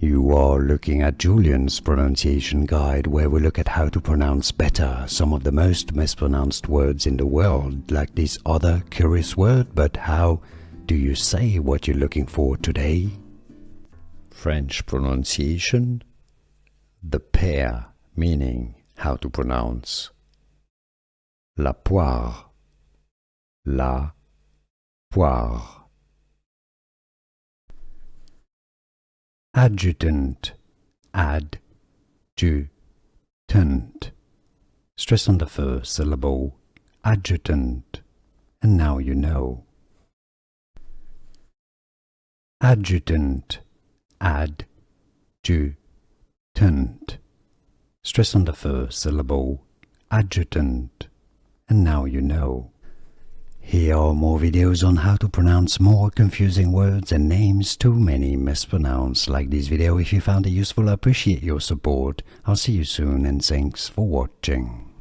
You are looking at Julian's pronunciation guide, where we look at how to pronounce better some of the most mispronounced words in the world, like this other curious word. But how do you say what you're looking for today? French pronunciation. The pear, meaning how to pronounce. La poire. La poire. Adjutant. Adjutant. Stress on the first syllable. Adjutant. And now you know. Adjutant. Adjutant. Stress on the first syllable. Adjutant. And now you know. Here are more videos on how to pronounce more confusing words and names too many mispronounced. Like this video if you found it useful. I appreciate your support. I'll see you soon and thanks for watching.